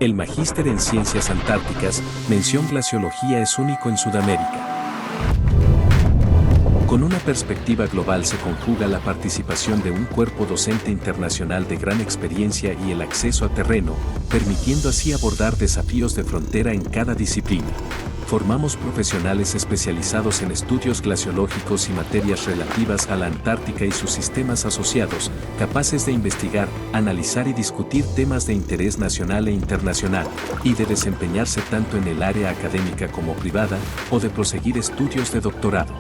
El Magíster en Ciencias Antárticas, mención Glaciología, es único en Sudamérica. Con una perspectiva global se conjuga la participación de un cuerpo docente internacional de gran experiencia y el acceso a terreno, permitiendo así abordar desafíos de frontera en cada disciplina. Formamos profesionales especializados en estudios glaciológicos y materias relativas a la Antártica y sus sistemas asociados, capaces de investigar, analizar y discutir temas de interés nacional e internacional, y de desempeñarse tanto en el área académica como privada, o de proseguir estudios de doctorado.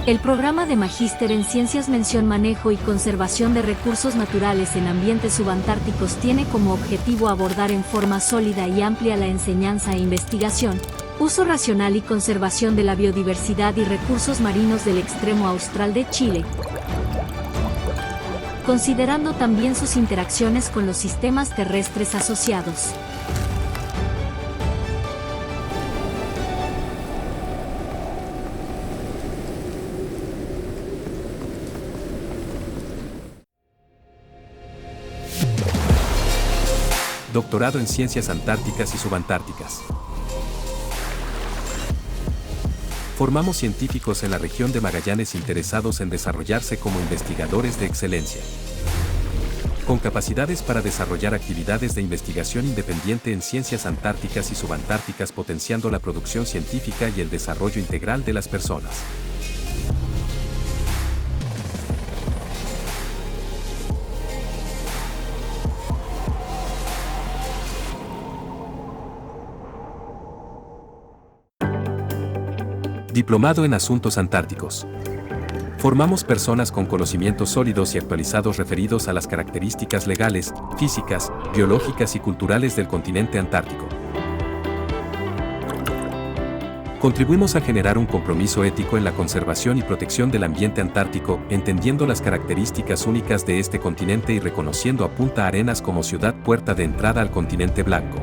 El programa de Magíster en Ciencias Mención Manejo y Conservación de Recursos Naturales en Ambientes Subantárticos tiene como objetivo abordar en forma sólida y amplia la enseñanza e investigación, uso racional y conservación de la biodiversidad y recursos marinos del extremo austral de Chile, considerando también sus interacciones con los sistemas terrestres asociados. Doctorado en Ciencias Antárticas y Subantárticas. Formamos científicos en la región de Magallanes interesados en desarrollarse como investigadores de excelencia, con capacidades para desarrollar actividades de investigación independiente en ciencias antárticas y subantárticas, potenciando la producción científica y el desarrollo integral de las personas. Diplomado en Asuntos Antárticos. Formamos personas con conocimientos sólidos y actualizados referidos a las características legales, físicas, biológicas y culturales del continente antártico. Contribuimos a generar un compromiso ético en la conservación y protección del ambiente antártico, entendiendo las características únicas de este continente y reconociendo a Punta Arenas como ciudad puerta de entrada al continente blanco.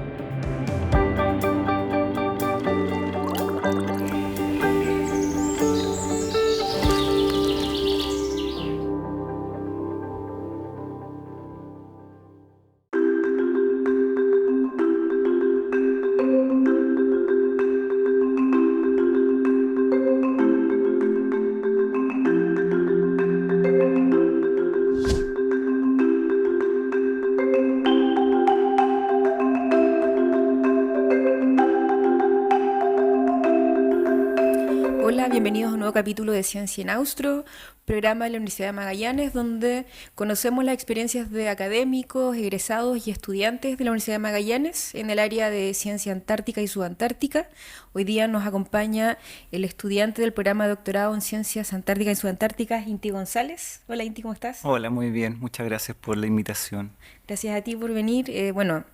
Hola, bienvenidos a un nuevo capítulo de Ciencia en Austro, programa de la Universidad de Magallanes, donde conocemos las experiencias de académicos, egresados y estudiantes de la Universidad de Magallanes en el área de Ciencia Antártica y Subantártica. Hoy día nos acompaña el estudiante del programa de doctorado en Ciencias Antárticas y Subantárticas, Inti González. Hola Inti, ¿cómo estás? Hola, muy bien. Muchas gracias por la invitación. Gracias a ti por venir.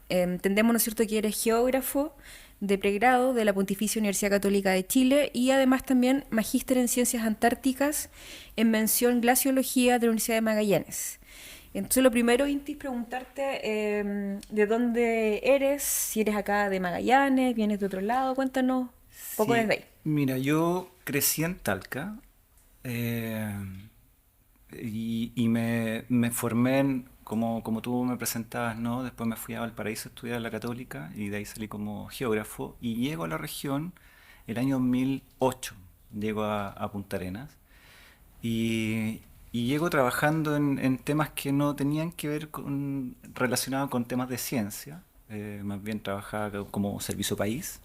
Entendemos, ¿no es cierto?, que eres geógrafo de pregrado de la Pontificia Universidad Católica de Chile y además también magíster en Ciencias Antárticas en mención Glaciología de la Universidad de Magallanes. Entonces lo primero, Inti, es preguntarte de dónde eres, si eres acá de Magallanes, vienes de otro lado, cuéntanos un poco desde ahí. Mira, yo crecí en Talca y me formé como tú me presentabas, ¿no? Después me fui a Valparaíso a estudiar en la Católica y de ahí salí como geógrafo y llego a la región el año 2008, llego a Punta Arenas y llego trabajando en temas que no tenían que ver relacionados con temas de ciencia, más bien trabajaba como servicio país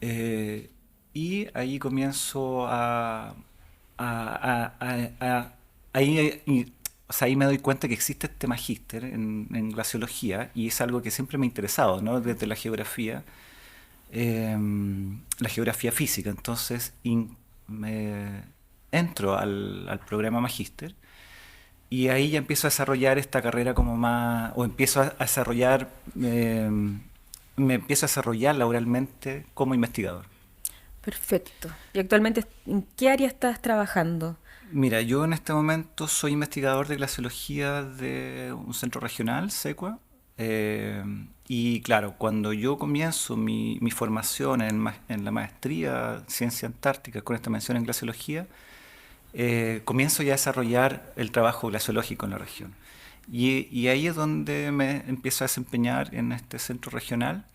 y ahí comienzo ahí me doy cuenta que existe este magíster en glaciología y es algo que siempre me ha interesado, ¿no? Desde la geografía física. Entonces me entro al programa magíster y ahí ya empiezo a desarrollar esta carrera como más, o empiezo a desarrollar, me empiezo a desarrollar laboralmente como investigador. Perfecto. ¿Y actualmente en qué área estás trabajando? Mira, yo en este momento soy investigador de glaciología de un centro regional, SECUA, Y claro, cuando yo comienzo mi formación en la maestría Ciencia Antártica con esta mención en glaciología, comienzo ya a desarrollar el trabajo glaciológico en la región. Y ahí es donde me empiezo a desempeñar en este centro regional.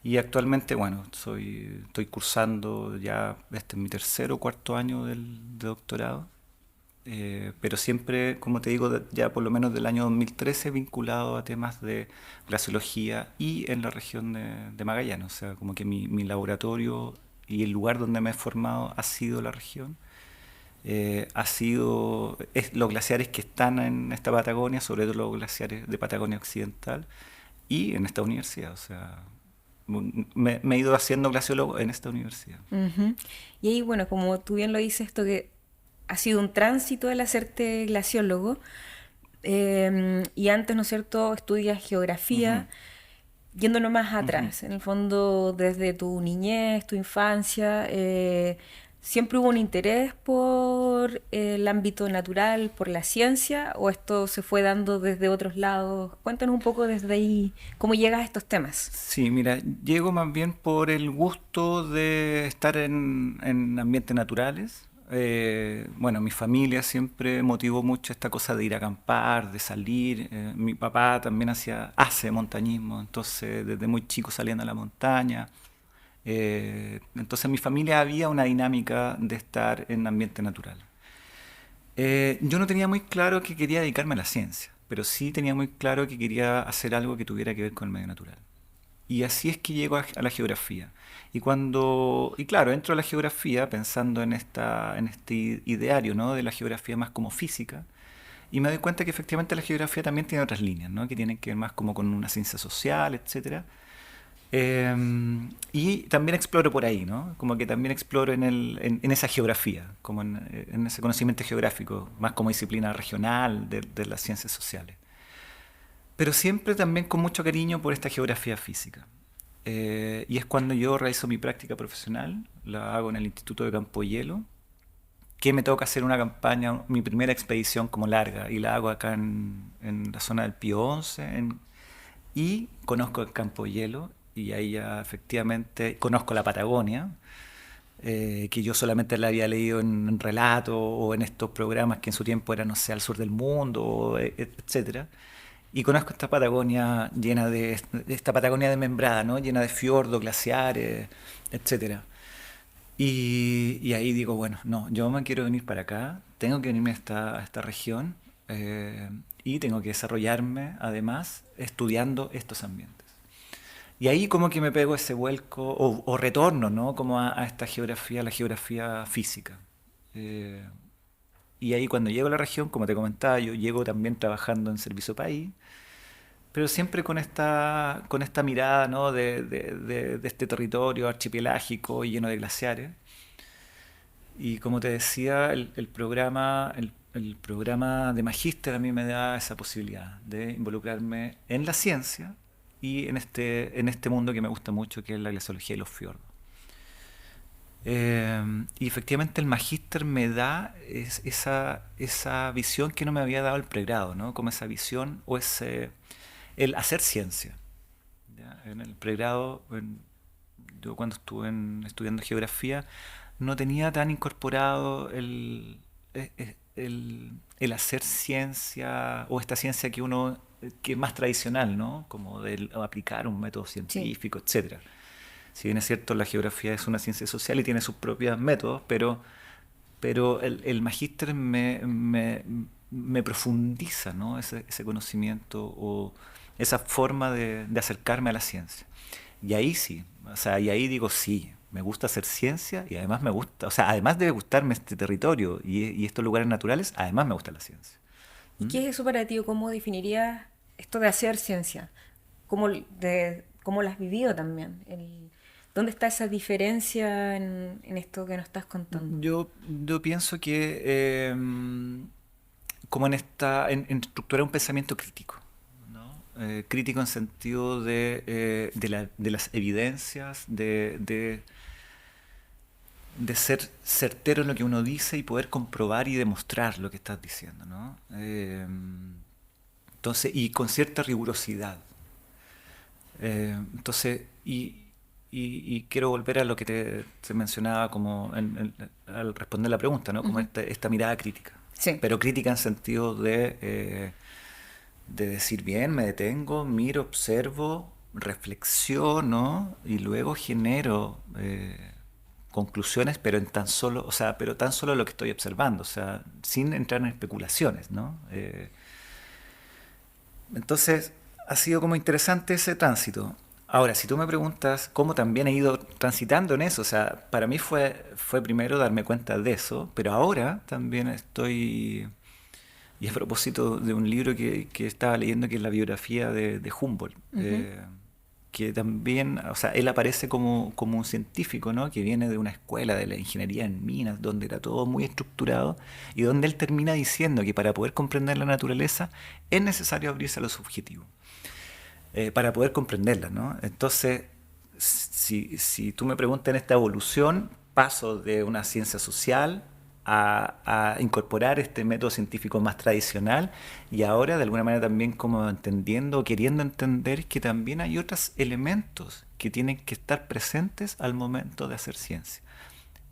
Y actualmente, bueno, estoy cursando ya, este es mi tercer o cuarto año de doctorado, pero siempre, como te digo, ya por lo menos del año 2013 vinculado a temas de glaciología y en la región de Magallanes. O sea, como que mi laboratorio y el lugar donde me he formado ha sido la región. Los glaciares que están en esta Patagonia, sobre todo los glaciares de Patagonia Occidental, y en esta universidad. O sea, me he ido haciendo glaciólogo en esta universidad. Ujú. Y ahí, bueno, como tú bien lo dices, esto que ha sido un tránsito el hacerte glaciólogo, y antes, ¿no es cierto?, estudias geografía, yéndonos más atrás, en el fondo desde tu niñez, tu infancia, ¿siempre hubo un interés por el ámbito natural, por la ciencia, o esto se fue dando desde otros lados? Cuéntanos un poco desde ahí, cómo llegas a estos temas. Sí, mira, llego más bien por el gusto de estar en ambientes naturales. Bueno, mi familia siempre motivó mucho esta cosa de ir a acampar, de salir. Mi papá también hace montañismo, entonces desde muy chico salían a la montaña. Entonces en mi familia había una dinámica de estar en ambiente natural. Yo no tenía muy claro que quería dedicarme a la ciencia, pero sí tenía muy claro que quería hacer algo que tuviera que ver con el medio natural. Y así es que llego a la geografía. Y claro, entro a la geografía pensando en este ideario, ¿no?, de la geografía más como física, y me doy cuenta que efectivamente la geografía también tiene otras líneas, ¿no?, que tienen que ver más como con una ciencia social, etcétera. Y también exploro por ahí, ¿no? Como que también exploro en esa geografía, como en ese conocimiento geográfico, más como disciplina regional de las ciencias sociales. Pero siempre también con mucho cariño por esta geografía física. Y es cuando yo realizo mi práctica profesional, la hago en el Instituto de Campohielo, que me toca hacer una campaña, mi primera expedición como larga, y la hago acá en la zona del Pío 11, y conozco el Campohielo, y ahí ya efectivamente conozco la Patagonia, que yo solamente la había leído en relatos o en estos programas que en su tiempo eran, no sé, Al Sur del Mundo, etcétera. Y conozco esta Patagonia esta Patagonia desmembrada, ¿no?, llena de fiordos, glaciares, etcétera. Y ahí digo, bueno, no, yo me quiero venir para acá, tengo que venirme a esta región, y tengo que desarrollarme, además, estudiando estos ambientes. Y ahí como que me pego ese vuelco, o retorno, ¿no?, como a esta geografía, a la geografía física. Y ahí cuando llego a la región, como te comentaba, yo llego también trabajando en Servicio País, pero siempre con esta mirada, ¿no?, de este territorio archipelágico y lleno de glaciares. Y como te decía, el programa de magíster a mí me da esa posibilidad de involucrarme en la ciencia y en este mundo que me gusta mucho, que es la glaciología y los fiordos. Y efectivamente el magíster me da esa visión que no me había dado el pregrado, ¿no?, como esa visión o el hacer ciencia. ¿Ya? En el pregrado, yo cuando estuve estudiando geografía, no tenía tan incorporado el hacer ciencia, o esta ciencia que es más tradicional, ¿no?, como de aplicar un método científico, sí, etcétera. Si bien es cierto, la geografía es una ciencia social y tiene sus propios métodos, pero el magíster me profundiza, ¿no?, ese conocimiento o esa forma de acercarme a la ciencia. Y ahí sí, o sea, y ahí digo, sí, me gusta hacer ciencia y además me gusta, o sea, además de gustarme este territorio y estos lugares naturales, además me gusta la ciencia. ¿Y qué es eso para ti? ¿Cómo definirías esto de hacer ciencia? ¿Cómo lo has vivido también? ¿Dónde está esa diferencia en esto que nos estás contando? Yo pienso que como en estructurar un pensamiento crítico, ¿no? Crítico en sentido de las evidencias, de ser certero en lo que uno dice y poder comprobar y demostrar lo que estás diciendo, ¿no? Entonces, y con cierta rigurosidad. Entonces, y quiero volver a lo que te mencionaba como al responder la pregunta, ¿no? Como esta mirada crítica. Sí. Pero crítica en sentido de decir, bien, me detengo, miro, observo, reflexiono y luego genero conclusiones, pero en tan solo, o sea, pero tan solo lo que estoy observando, o sea, sin entrar en especulaciones, ¿no? Entonces, ha sido como interesante ese tránsito. Ahora, si tú me preguntas cómo también he ido transitando en eso, o sea, para mí fue primero darme cuenta de eso, pero ahora también estoy, y a propósito de un libro que estaba leyendo, que es la biografía de Humboldt, que también, o sea, él aparece como un científico, ¿no? Que viene de una escuela de la ingeniería en minas, donde era todo muy estructurado, y donde él termina diciendo que para poder comprender la naturaleza es necesario abrirse a lo subjetivo, para poder comprenderla, ¿no? Entonces, si tú me preguntas en esta evolución, paso de una ciencia social a incorporar este método científico más tradicional, y ahora de alguna manera también como entendiendo o queriendo entender que también hay otros elementos que tienen que estar presentes al momento de hacer ciencia.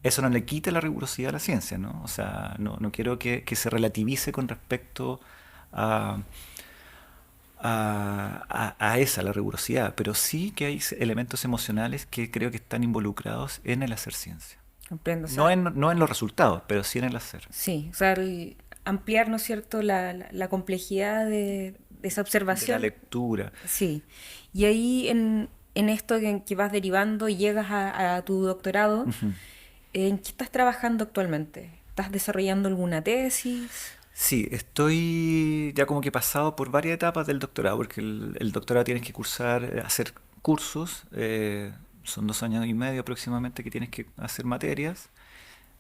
Eso no le quita la rigurosidad a la ciencia, ¿no? O sea, no quiero que se relativice con respecto a, esa, la rigurosidad, pero sí que hay elementos emocionales que creo que están involucrados en el hacer ciencia. Comprendo. O No sea, en los resultados, pero sí en el hacer. sí, o sea, ampliar, ¿no es cierto?, la complejidad de esa De la observación. lectura. Sí. Y ahí en esto en que vas derivando y llegas a tu doctorado, Ujú. ¿en qué estás trabajando actualmente? ¿Estás desarrollando alguna tesis? Sí, estoy ya como que pasado por varias etapas del doctorado, porque el doctorado tienes que cursar, hacer cursos, son 2 años y medio aproximadamente que tienes que hacer materias.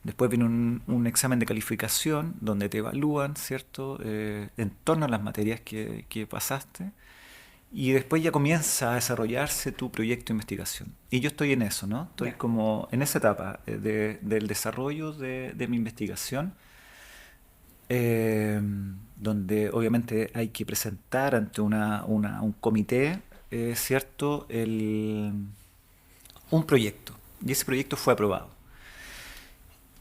Después viene un examen de calificación donde te evalúan, ¿cierto? En torno a las materias que pasaste. Y después ya comienza a desarrollarse tu proyecto de investigación. Y yo estoy en eso, ¿no? Estoy Ya. como en esa etapa del desarrollo de mi investigación, eh, donde obviamente hay que presentar ante un comité, ¿cierto? Un proyecto. Y ese proyecto fue aprobado.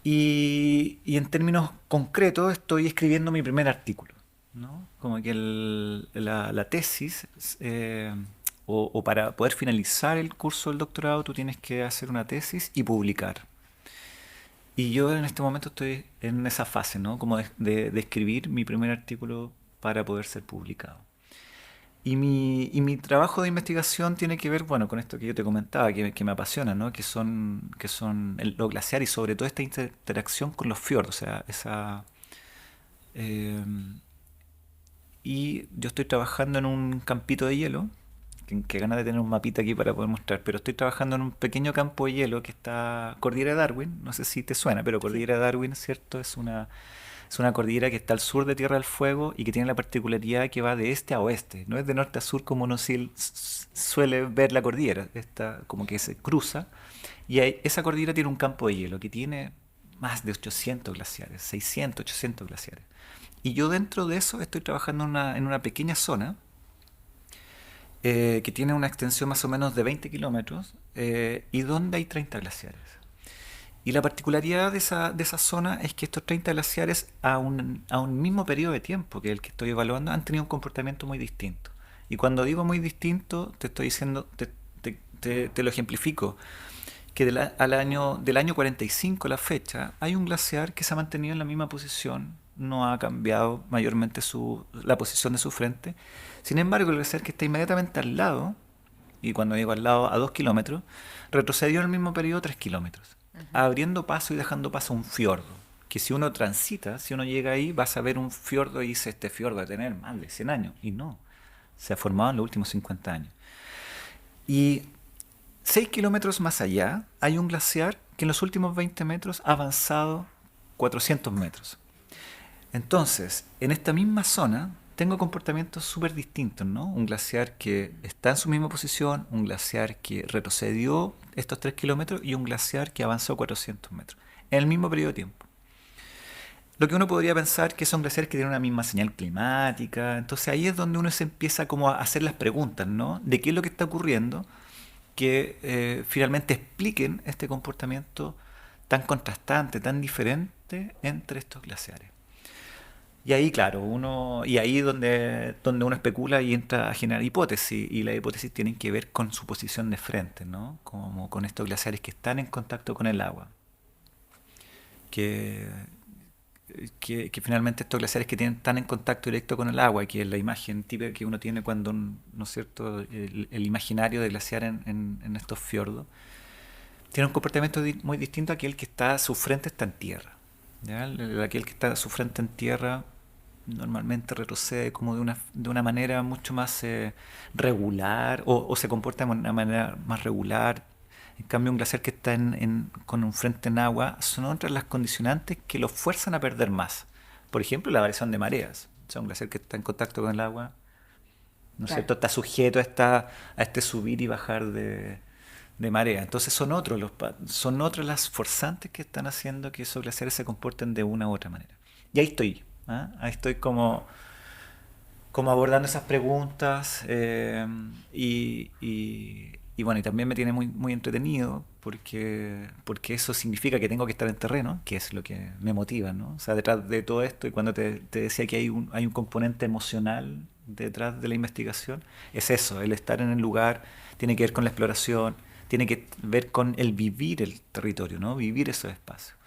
Y en términos concretos estoy escribiendo mi primer artículo, ¿no? Como que la tesis, o para poder finalizar el curso del doctorado, tú tienes que hacer una tesis y publicar. Y yo en este momento estoy en esa fase, ¿no? Como de escribir mi primer artículo para poder ser publicado. Y mi trabajo de investigación tiene que ver, bueno, con esto que yo te comentaba, que me apasiona, ¿no? Que son los glaciares y sobre todo esta interacción con los fiordos, o sea, eh, y yo estoy trabajando en un campito de hielo, que ganas de tener un mapita aquí para poder mostrar, pero estoy trabajando en un pequeño campo de hielo que está Cordillera de Darwin, no sé si te suena, pero Sí. Cordillera de Darwin, ¿cierto? Es una cordillera que está al sur de Tierra del Fuego y que tiene la particularidad que va de este a oeste. No es de norte a sur como uno suele ver la cordillera. Está como que se cruza. Y esa cordillera tiene un campo de hielo que tiene más de 800 glaciares, 600, 800 glaciares. Y yo dentro de eso estoy trabajando en una pequeña zona, que tiene una extensión más o menos de 20 kilómetros, y donde hay 30 glaciares. Y la particularidad de esa zona es que estos 30 glaciares a un mismo periodo de tiempo que el que estoy evaluando han tenido un comportamiento muy distinto. Y cuando digo muy distinto, te estoy diciendo, te lo ejemplifico, que del año 45 a la fecha hay un glaciar que se ha mantenido en la misma posición, no ha cambiado mayormente la posición de su frente. Sin embargo, el glaciar que está inmediatamente al lado, y cuando digo al lado a 2 kilómetros, retrocedió en el mismo periodo 3 kilómetros, abriendo paso y dejando paso a un fiordo. Que si uno transita, si uno llega ahí, vas a ver un fiordo y dice, este fiordo va a tener más de 100 años. Y no, se ha formado en los últimos 50 años. Y 6 kilómetros más allá hay un glaciar que en los últimos 20 metros ha avanzado 400 metros. Entonces, en esta misma zona tengo comportamientos súper distintos, ¿no? Un glaciar que está en su misma posición, un glaciar que retrocedió estos 3 kilómetros y un glaciar que avanzó 400 metros en el mismo periodo de tiempo. lo que uno podría pensar que son glaciares que tienen una misma señal climática. Entonces ahí es donde uno se empieza como a hacer las preguntas, ¿no? De qué es lo que está ocurriendo que finalmente expliquen este comportamiento tan contrastante, tan diferente entre estos glaciares. Y ahí, claro, y ahí es donde uno especula y entra a generar hipótesis, y las hipótesis tienen que ver con su posición de frente, ¿no? Como con estos glaciares que están en contacto con el agua. Que finalmente estos glaciares que están en contacto directo con el agua, que es la imagen típica que uno tiene cuando, ¿no es cierto?, el imaginario de glaciar en estos fiordos, tiene un comportamiento muy distinto a aquel que su frente está en tierra. ¿Ya? Aquel que está su frente en tierra normalmente retrocede como de una manera mucho más regular, o se comporta de una manera más regular. En cambio, un glaciar que está con un frente en agua son otras las condicionantes que lo fuerzan a perder más. Por ejemplo, la variación de mareas. O sea, un glaciar que está en contacto con el agua, ¿no es cierto?, está sujeto a este subir y bajar de marea. Entonces son otras las forzantes que están haciendo que esos glaciares se comporten de una u otra manera. Y ahí estoy. Ahí estoy como abordando esas preguntas, y bueno, y también me tiene muy, muy entretenido porque eso significa que tengo que estar en terreno, que es lo que me motiva, ¿no? O sea, detrás de todo esto, y cuando te decía que hay un componente emocional detrás de la investigación, es eso, el estar en el lugar, tiene que ver con la exploración, tiene que ver con el vivir el territorio, ¿no? Vivir esos espacios.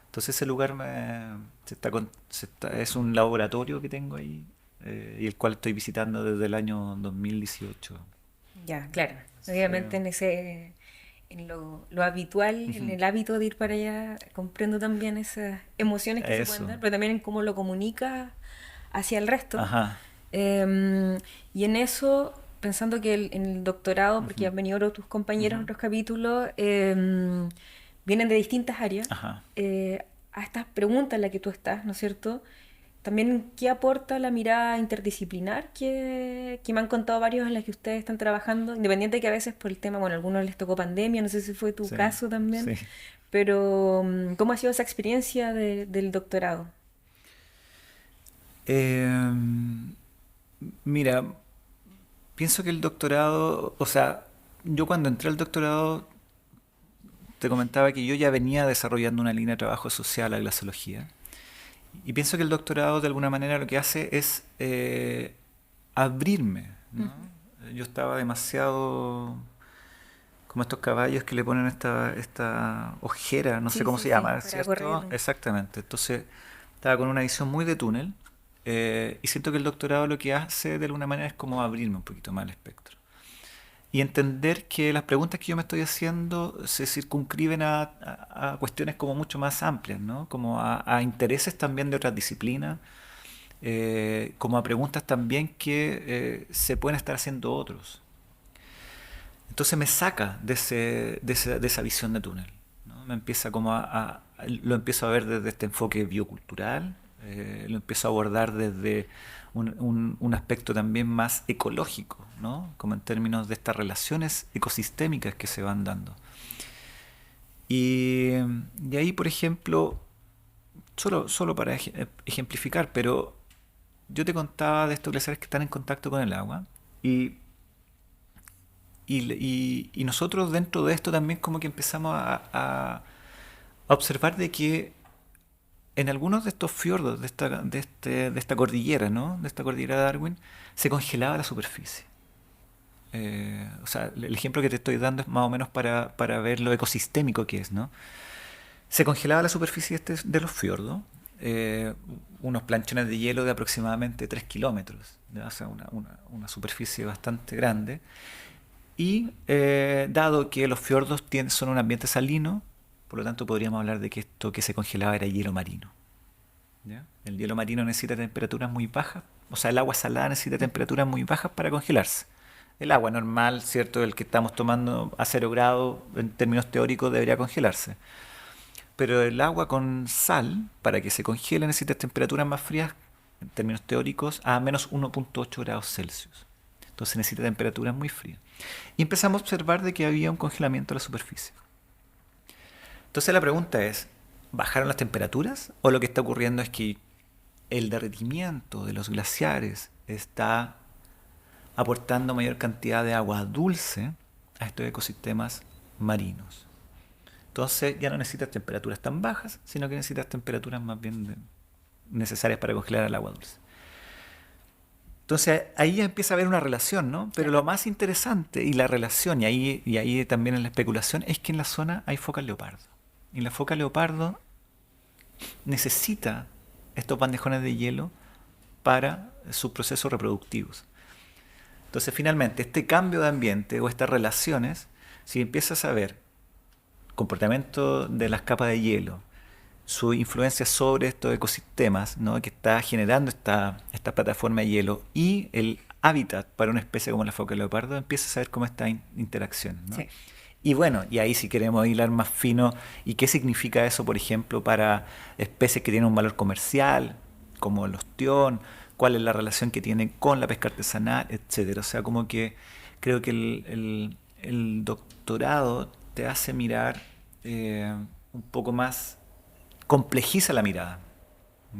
Entonces ese lugar es un laboratorio que tengo ahí, y el cual estoy visitando desde el año 2018. Ya, claro. Obviamente en lo habitual, en el hábito de ir para allá, comprendo también esas emociones que se pueden dar, pero también en cómo lo comunica hacia el resto. Ajá. Y en eso, pensando que en el doctorado, porque han venido otros tus compañeros en otros capítulos, vienen de distintas áreas, a estas preguntas en las que tú estás, ¿no es cierto? También, ¿qué aporta la mirada interdisciplinar que me han contado varios en las que ustedes están trabajando? Independiente de que a veces por el tema, bueno, a algunos les tocó pandemia, no sé si fue tu caso también, pero ¿cómo ha sido esa experiencia del doctorado? Mira, pienso que el doctorado, o sea, yo cuando entré al doctorado te comentaba que yo ya venía desarrollando una línea de trabajo asociada a la glaciología. Y pienso que el doctorado de alguna manera lo que hace es abrirme, ¿no? Yo estaba demasiado como estos caballos que le ponen esta ojera, no sé cómo se llama, ¿cierto? Correr. Exactamente. Entonces estaba con una visión muy de túnel, y siento que el doctorado lo que hace de alguna manera es como abrirme un poquito más el espectro. Y entender que las preguntas que yo me estoy haciendo se circunscriben a cuestiones como mucho más amplias, ¿no? Como a intereses también de otras disciplinas, como a preguntas también que se pueden estar haciendo otros. Entonces me saca de esa visión de túnel, ¿no? Me empieza como lo empiezo a ver desde este enfoque biocultural, lo empiezo a abordar desde un aspecto también más ecológico, ¿no? Como en términos de estas relaciones ecosistémicas que se van dando. Y ahí, por ejemplo, solo para ejemplificar, pero yo te contaba de estos glaciares que están en contacto con el agua, y nosotros dentro de esto también como que empezamos a observar de que en algunos de estos fiordos, de esta cordillera, ¿no? De esta cordillera de Darwin, se congelaba la superficie. O sea, el ejemplo que te estoy dando es más o menos para ver lo ecosistémico que es, ¿no? Se congelaba la superficie de los fiordos, unos planchones de hielo de aproximadamente 3 kilómetros, ¿ya? O sea, una superficie bastante grande. Y dado que los fiordos son un ambiente salino, por lo tanto podríamos hablar de que esto que se congelaba era hielo marino, ¿ya? El hielo marino necesita temperaturas muy bajas, o sea, el agua salada necesita temperaturas muy bajas para congelarse. El agua normal, ¿cierto?, el que estamos tomando a 0 grados, en términos teóricos, debería congelarse. Pero el agua con sal, para que se congele, necesita temperaturas más frías, en términos teóricos, a menos 1.8 grados Celsius. Entonces necesita temperaturas muy frías. Y empezamos a observar de que había un congelamiento de la superficie. Entonces la pregunta es, bajaron las temperaturas o lo que está ocurriendo es que el derretimiento de los glaciares está aportando mayor cantidad de agua dulce a estos ecosistemas marinos. Entonces ya no necesitas temperaturas tan bajas, sino que necesitas temperaturas más bien necesarias para congelar el agua dulce. Entonces ahí ya empieza a haber una relación, ¿no? Pero lo más interesante y la relación, y ahí también en la especulación, es que en la zona hay foca leopardo. Y la foca leopardo necesita estos bandejones de hielo para sus procesos reproductivos. Entonces finalmente este cambio de ambiente o estas relaciones, si empiezas a ver comportamiento de las capas de hielo, su influencia sobre estos ecosistemas, ¿no? Que está generando esta plataforma de hielo y el hábitat para una especie como la foca leopardo, empiezas a ver cómo está interacción, ¿no? Sí. Y bueno, y ahí si queremos hilar más fino, ¿y qué significa eso, por ejemplo, para especies que tienen un valor comercial, como el ostión? ¿Cuál es la relación que tienen con la pesca artesanal, etcétera? O sea, como que creo que el doctorado te hace mirar un poco más, complejiza la mirada,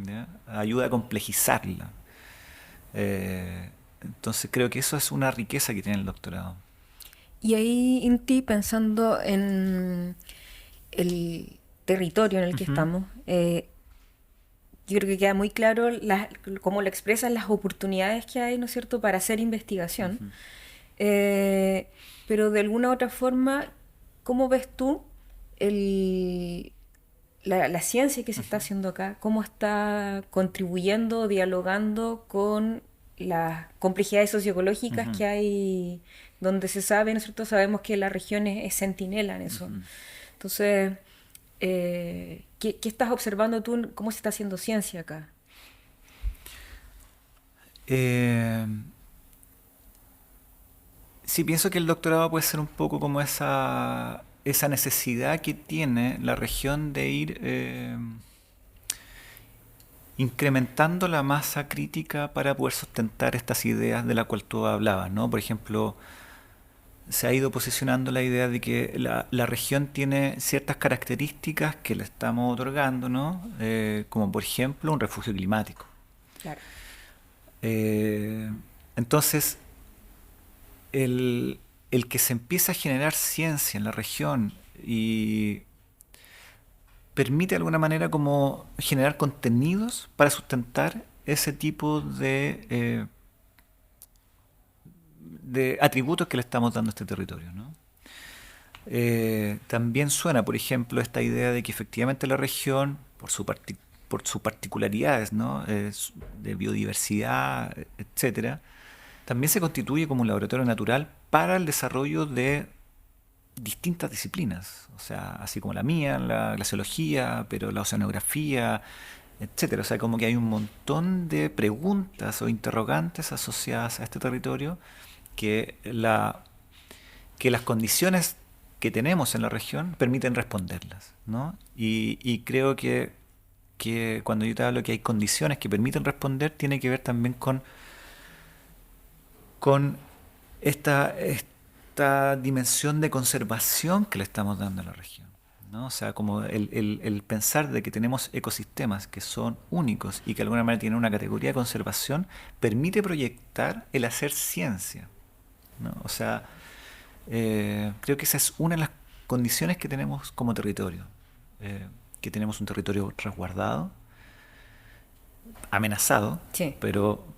¿ya? Ayuda a complejizarla. Entonces creo que eso es una riqueza que tiene el doctorado. Y ahí, Inti, pensando en el territorio en el que estamos, yo creo que queda muy claro cómo lo expresan las oportunidades que hay, ¿no es cierto?, para hacer investigación. Pero de alguna u otra forma, ¿cómo ves tú la ciencia que se está haciendo acá? ¿Cómo está contribuyendo, dialogando con las complejidades socioecológicas que hay, donde se sabe, ¿no es cierto? Sabemos que la región es centinela en eso. Entonces, ¿qué estás observando tú? ¿Cómo se está haciendo ciencia acá? Sí, pienso que el doctorado puede ser un poco como esa necesidad que tiene la región de ir incrementando la masa crítica para poder sustentar estas ideas de las cuales tú hablabas, ¿no? Por ejemplo, se ha ido posicionando la idea de que la región tiene ciertas características que le estamos otorgando, ¿no? Como por ejemplo un refugio climático. Claro. Entonces, el que se empieza a generar ciencia en la región y permite de alguna manera como generar contenidos para sustentar ese tipo de atributos que le estamos dando a este territorio, ¿no? También suena, por ejemplo, esta idea de que efectivamente la región, por sus particularidades, ¿no? De biodiversidad, etcétera, también se constituye como un laboratorio natural para el desarrollo de distintas disciplinas, o sea, así como la mía, la glaciología, pero la oceanografía, etcétera. O sea, como que hay un montón de preguntas o interrogantes asociadas a este territorio que las condiciones que tenemos en la región permiten responderlas, ¿no? Y creo que cuando yo te hablo que hay condiciones que permiten responder, tiene que ver también con esta dimensión de conservación que le estamos dando a la región, ¿no? O sea, como el pensar de que tenemos ecosistemas que son únicos y que de alguna manera tienen una categoría de conservación, permite proyectar el hacer ciencia, ¿no? O sea, creo que esa es una de las condiciones que tenemos como territorio, que tenemos un territorio resguardado, amenazado, Sí. pero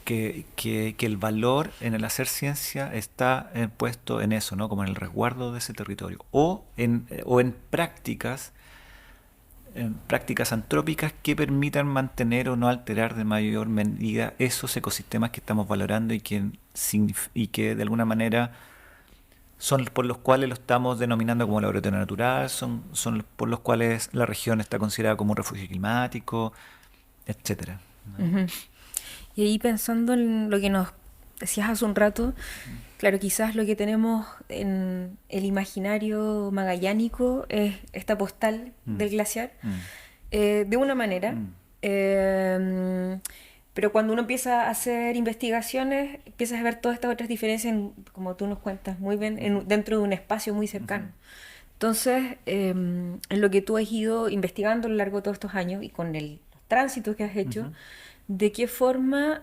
que el valor en el hacer ciencia está puesto en eso, ¿no? Como en el resguardo de ese territorio o en prácticas antrópicas que permitan mantener o no alterar de mayor medida esos ecosistemas que estamos valorando y que de alguna manera son por los cuales lo estamos denominando como laboratorio natural, son por los cuales la región está considerada como un refugio climático, etcétera, ¿no? Ujú. Y ahí pensando en lo que nos decías hace un rato, claro, quizás lo que tenemos en el imaginario magallánico es esta postal del glaciar, de una manera, pero cuando uno empieza a hacer investigaciones, empiezas a ver todas estas otras diferencias, como tú nos cuentas muy bien, dentro de un espacio muy cercano. Entonces, en lo que tú has ido investigando a lo largo de todos estos años y con los tránsitos que has hecho, ¿de qué forma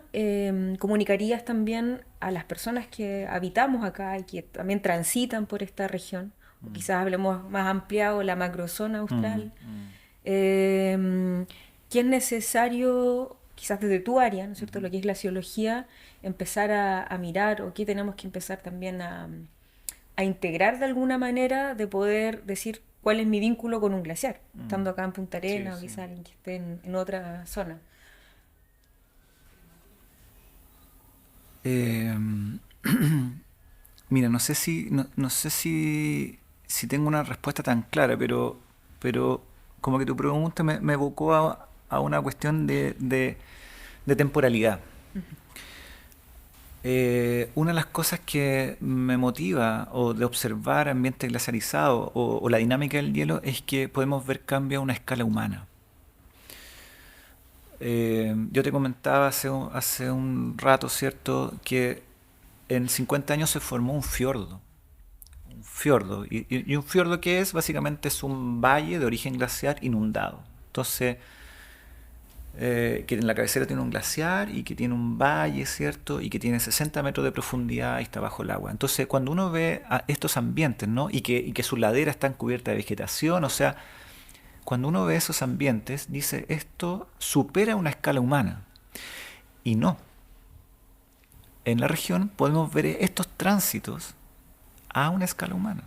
comunicarías también a las personas que habitamos acá y que también transitan por esta región? O quizás hablemos más ampliado, la macrozona austral. Que es necesario, quizás desde tu área, ¿no es cierto?, lo que es glaciología, empezar a mirar, o qué tenemos que empezar también a integrar de alguna manera, de poder decir cuál es mi vínculo con un glaciar, estando acá en Punta Arenas, o quizás alguien que esté en otra zona. Eh, Mira, no sé si tengo una respuesta tan clara, pero como que tu pregunta me evocó a una cuestión de temporalidad. Una de las cosas que me motiva o de observar ambientes glaciarizados o la dinámica del hielo es que podemos ver cambios a una escala humana. Yo te comentaba hace un rato, ¿cierto?, que en 50 años se formó un fiordo. Un fiordo. Y un fiordo, ¿qué es? Básicamente es un valle de origen glaciar inundado. Entonces, que en la cabecera tiene un glaciar y que tiene un valle, ¿cierto? Y que tiene 60 metros de profundidad y está bajo el agua. Entonces, cuando uno ve a estos ambientes, ¿no? Y que sus laderas están cubiertas de vegetación, o sea, cuando uno ve esos ambientes, dice, esto supera una escala humana. Y no. En la región podemos ver estos tránsitos a una escala humana.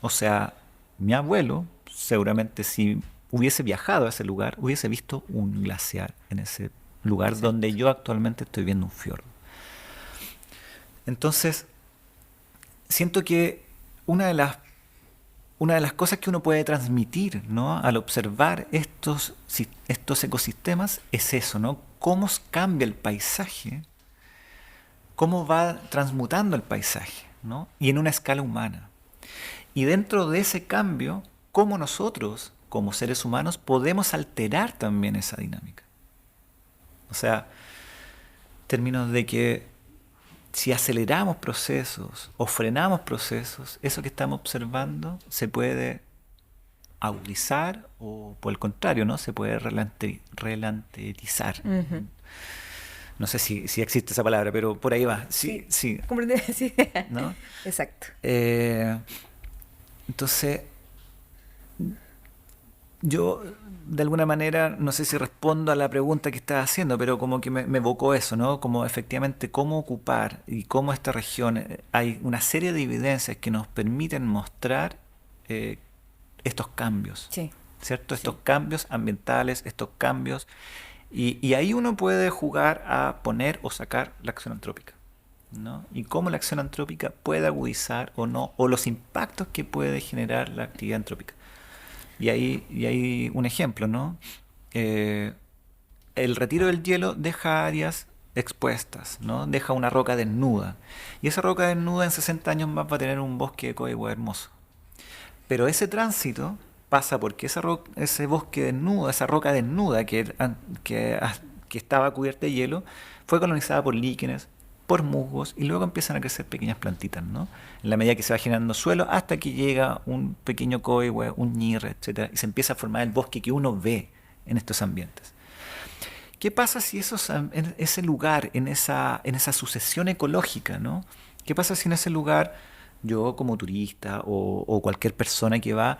O sea, mi abuelo, seguramente si hubiese viajado a ese lugar, hubiese visto un glaciar en ese lugar. Exacto. Donde yo actualmente estoy viendo un fiordo. Entonces, siento que una de las cosas que uno puede transmitir, ¿no?, al observar estos ecosistemas es eso, ¿no? Cómo cambia el paisaje, cómo va transmutando el paisaje, ¿no? Y en una escala humana. Y dentro de ese cambio, cómo nosotros, como seres humanos, podemos alterar también esa dinámica. O sea, en términos de que si aceleramos procesos o frenamos procesos, eso que estamos observando se puede agudizar o, por el contrario, ¿no?, se puede relanterizar. No sé si existe esa palabra, pero por ahí va. Sí. Sí. ¿No? Exacto. Entonces, yo de alguna manera, no sé si respondo a la pregunta que estás haciendo, pero como que me evocó eso, ¿no? Como efectivamente cómo ocupar y cómo esta región, hay una serie de evidencias que nos permiten mostrar estos cambios, sí. ¿cierto? Estos cambios ambientales, estos cambios, y ahí uno puede jugar a poner o sacar la acción antrópica, ¿no? Y cómo la acción antrópica puede agudizar o no, o los impactos que puede generar la actividad antrópica. Y hay un ejemplo, ¿no? El retiro del hielo deja áreas expuestas, ¿no? Deja una roca desnuda. Y esa roca desnuda en 60 años más va a tener un bosque de coigüe hermoso. Pero ese tránsito pasa porque ese bosque desnudo, esa roca desnuda que estaba cubierta de hielo, fue colonizada por líquenes, por musgos, y luego empiezan a crecer pequeñas plantitas, ¿no? En la medida que se va generando suelo, hasta que llega un pequeño coihue, un ñirre, etc., y se empieza a formar el bosque que uno ve en estos ambientes. ¿Qué pasa si en ese lugar, en esa sucesión ecológica, ¿no? ¿Qué pasa si en ese lugar yo como turista o cualquier persona que va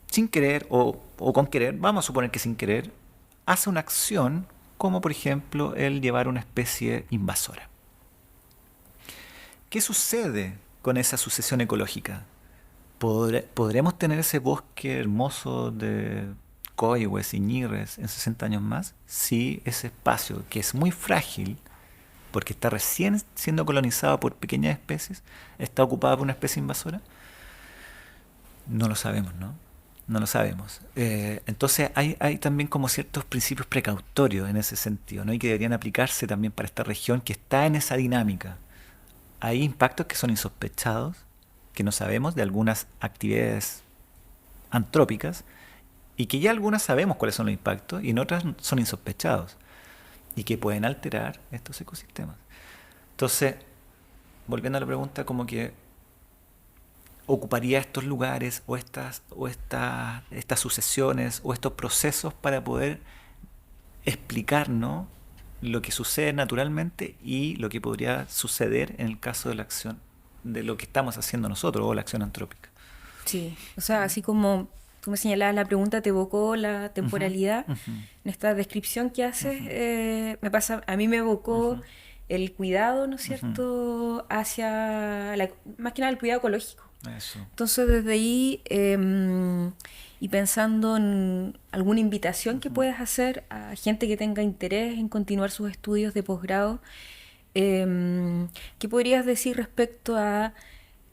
sin querer o con querer, vamos a suponer que sin querer, hace una acción como por ejemplo el llevar una especie invasora? ¿Qué sucede con esa sucesión ecológica? ¿Podremos tener ese bosque hermoso de coihues y ñirres en 60 años más? Si ese espacio, que es muy frágil, porque está recién siendo colonizado por pequeñas especies, está ocupado por una especie invasora. No lo sabemos, ¿no? No lo sabemos. Entonces hay también como ciertos principios precautorios en ese sentido, ¿no? Y que deberían aplicarse también para esta región que está en esa dinámica. Hay impactos que son insospechados, que no sabemos, de algunas actividades antrópicas, y que ya algunas sabemos cuáles son los impactos y en otras son insospechados y que pueden alterar estos ecosistemas. Entonces, volviendo a la pregunta, como que ocuparía estos lugares estas sucesiones o estos procesos para poder explicarnos lo que sucede naturalmente y lo que podría suceder en el caso de la acción, de lo que estamos haciendo nosotros o la acción antrópica. Sí, o sea, así como tú me señalabas, la pregunta te evocó la temporalidad. En esta descripción que haces, a mí me evocó el cuidado, ¿no es cierto?, hacia, más que nada el cuidado ecológico. Eso. Entonces, desde ahí, y pensando en alguna invitación que puedas hacer a gente que tenga interés en continuar sus estudios de posgrado, ¿qué podrías decir respecto a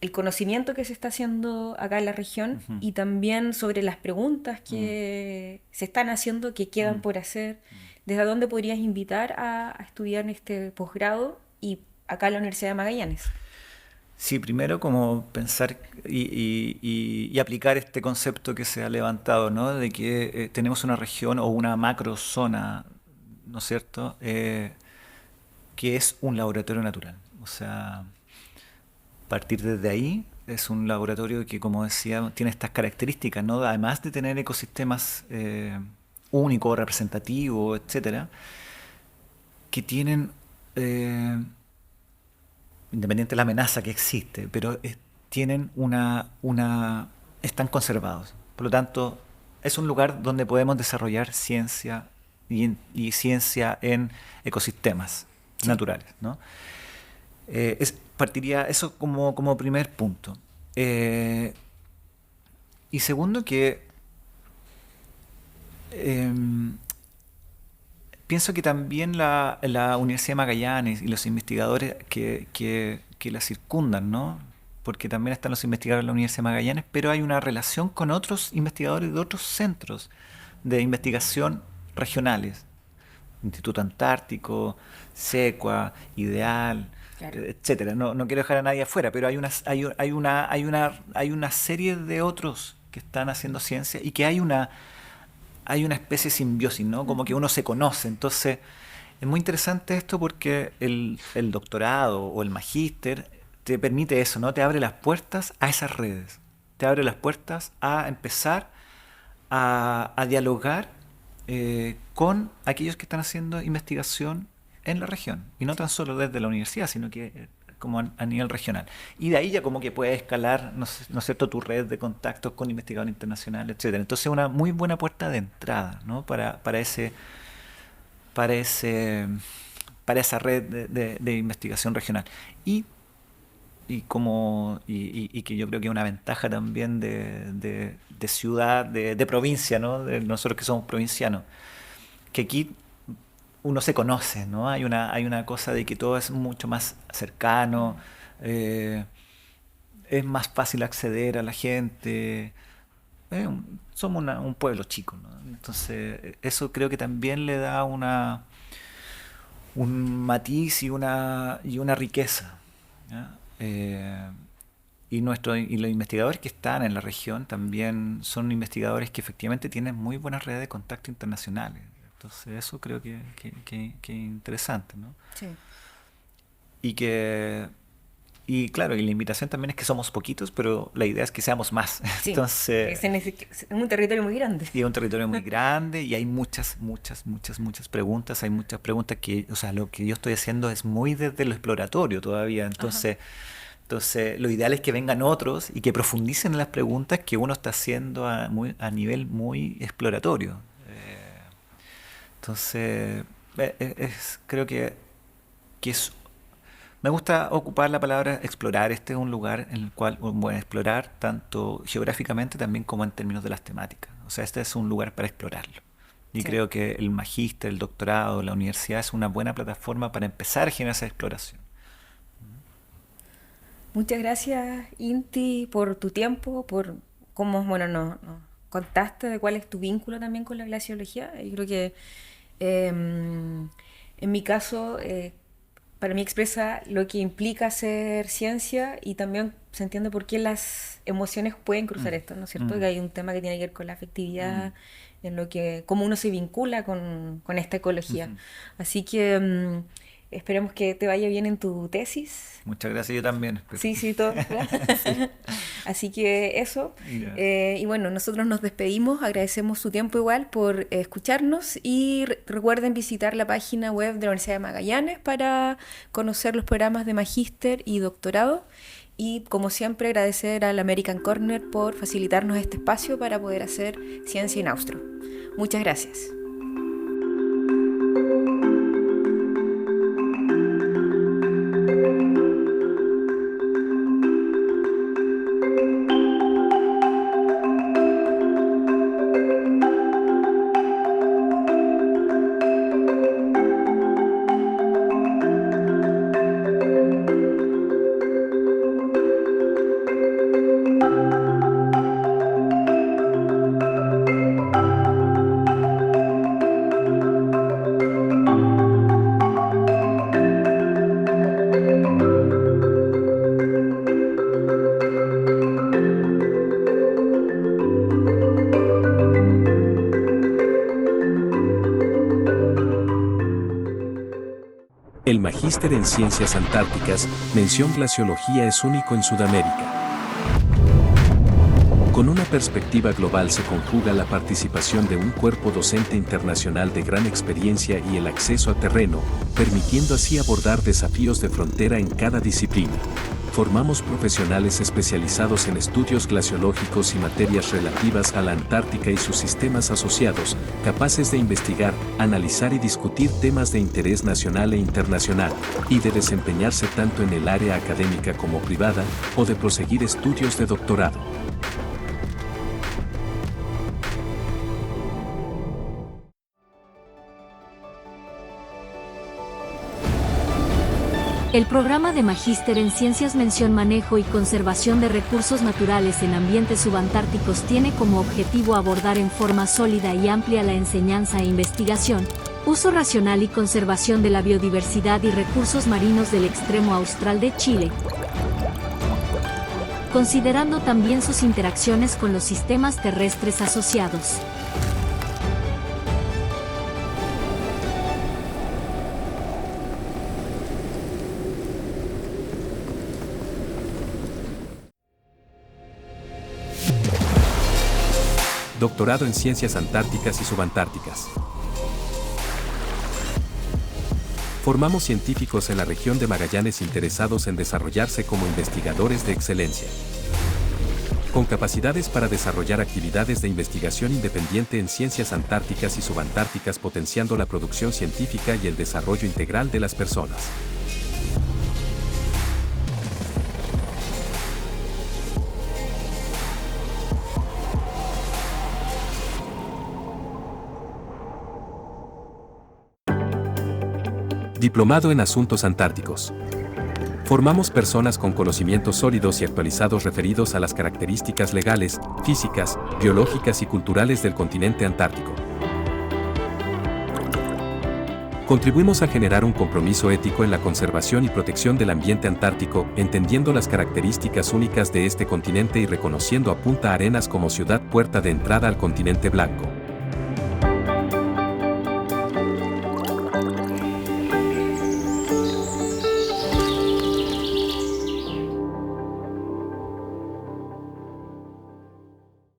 el conocimiento que se está haciendo acá en la región y también sobre las preguntas que se están haciendo, que quedan por hacer? ¿Desde dónde podrías invitar a estudiar en este posgrado y acá en la Universidad de Magallanes? Sí, primero como pensar y aplicar este concepto que se ha levantado, ¿no? De que tenemos una región o una macrozona, ¿no es cierto?, que es un laboratorio natural. O sea, partir desde ahí es un laboratorio que, como decía, tiene estas características, ¿no? Además de tener ecosistemas únicos, representativos, etcétera, que tienen, independiente de la amenaza que existe, pero tienen están conservados. Por lo tanto, es un lugar donde podemos desarrollar ciencia y ciencia en ecosistemas naturales, ¿no? Partiría eso como primer punto. Y segundo, que pienso que también la Universidad de Magallanes y los investigadores que la circundan, ¿no? Porque también están los investigadores de la Universidad de Magallanes, pero hay una relación con otros investigadores de otros centros de investigación regionales. Instituto Antártico, SECUA, Ideal, claro, etcétera. No quiero dejar a nadie afuera, pero hay una serie de otros que están haciendo ciencia y que hay una especie de simbiosis, ¿no? Como que uno se conoce. Entonces, es muy interesante esto porque el doctorado o el magíster te permite eso, ¿no? Te abre las puertas a esas redes. Te abre las puertas a empezar a dialogar con aquellos que están haciendo investigación en la región. Y no tan solo desde la universidad, sino que como a nivel regional. Y de ahí ya como que puedes escalar, ¿no es cierto?, tu red de contactos con investigadores internacionales, etcétera. Entonces una muy buena puerta de entrada, ¿no? para esa red de investigación regional. Y que yo creo que es una ventaja también de ciudad, de provincia, ¿no? De nosotros que somos provincianos, que aquí uno se conoce, ¿no? Hay una cosa de que todo es mucho más cercano, es más fácil acceder a la gente. Somos un pueblo chico, ¿no? Entonces eso creo que también le da un matiz y una riqueza, ¿ya? Y los investigadores que están en la región también son investigadores que efectivamente tienen muy buenas redes de contacto internacionales. Entonces eso creo que es interesante, ¿no? Sí. Y claro, y la invitación también es que somos poquitos, pero la idea es que seamos más. Sí, Entonces, es un territorio muy grande. Y es un territorio muy grande y hay muchas preguntas. Hay muchas preguntas que, o sea, lo que yo estoy haciendo es muy desde lo exploratorio todavía. Entonces, lo ideal es que vengan otros y que profundicen en las preguntas que uno está haciendo a nivel muy exploratorio. Entonces, creo que es... Me gusta ocupar la palabra explorar. Este es un lugar en el cual, bueno, explorar tanto geográficamente también como en términos de las temáticas. O sea, este es un lugar para explorarlo. Y creo que el magíster, el doctorado, la universidad es una buena plataforma para empezar a generar esa exploración. Muchas gracias, Inti, por tu tiempo, por cómo, bueno, nos contaste de cuál es tu vínculo también con la glaciología. Yo creo que en mi caso, para mí expresa lo que implica hacer ciencia y también se entiende por qué las emociones pueden cruzar esto, ¿no es cierto? Que hay un tema que tiene que ver con la afectividad, en lo que cómo uno se vincula con esta ecología. Así que esperemos que te vaya bien en tu tesis. Muchas gracias, yo también. Sí, todo. Sí. Así que eso. Y bueno, nosotros nos despedimos, agradecemos su tiempo igual por escucharnos y recuerden visitar la página web de la Universidad de Magallanes para conocer los programas de magíster y doctorado. Y como siempre agradecer al American Corner por facilitarnos este espacio para poder hacer Ciencia in Austro. Muchas gracias. El Magíster en Ciencias Antárticas, mención Glaciología, es único en Sudamérica. Con una perspectiva global se conjuga la participación de un cuerpo docente internacional de gran experiencia y el acceso a terreno, permitiendo así abordar desafíos de frontera en cada disciplina. Formamos profesionales especializados en estudios glaciológicos y materias relativas a la Antártica y sus sistemas asociados, capaces de investigar, analizar y discutir temas de interés nacional e internacional, y de desempeñarse tanto en el área académica como privada, o de proseguir estudios de doctorado. El programa de Magíster en Ciencias Mención Manejo y Conservación de Recursos Naturales en Ambientes Subantárticos tiene como objetivo abordar en forma sólida y amplia la enseñanza e investigación, uso racional y conservación de la biodiversidad y recursos marinos del extremo austral de Chile, considerando también sus interacciones con los sistemas terrestres asociados. Doctorado en Ciencias Antárticas y Subantárticas. Formamos científicos en la región de Magallanes interesados en desarrollarse como investigadores de excelencia, con capacidades para desarrollar actividades de investigación independiente en ciencias antárticas y subantárticas, potenciando la producción científica y el desarrollo integral de las personas. Diplomado en Asuntos Antárticos. Formamos personas con conocimientos sólidos y actualizados referidos a las características legales, físicas, biológicas y culturales del continente antártico. Contribuimos a generar un compromiso ético en la conservación y protección del ambiente antártico, entendiendo las características únicas de este continente y reconociendo a Punta Arenas como ciudad puerta de entrada al continente blanco.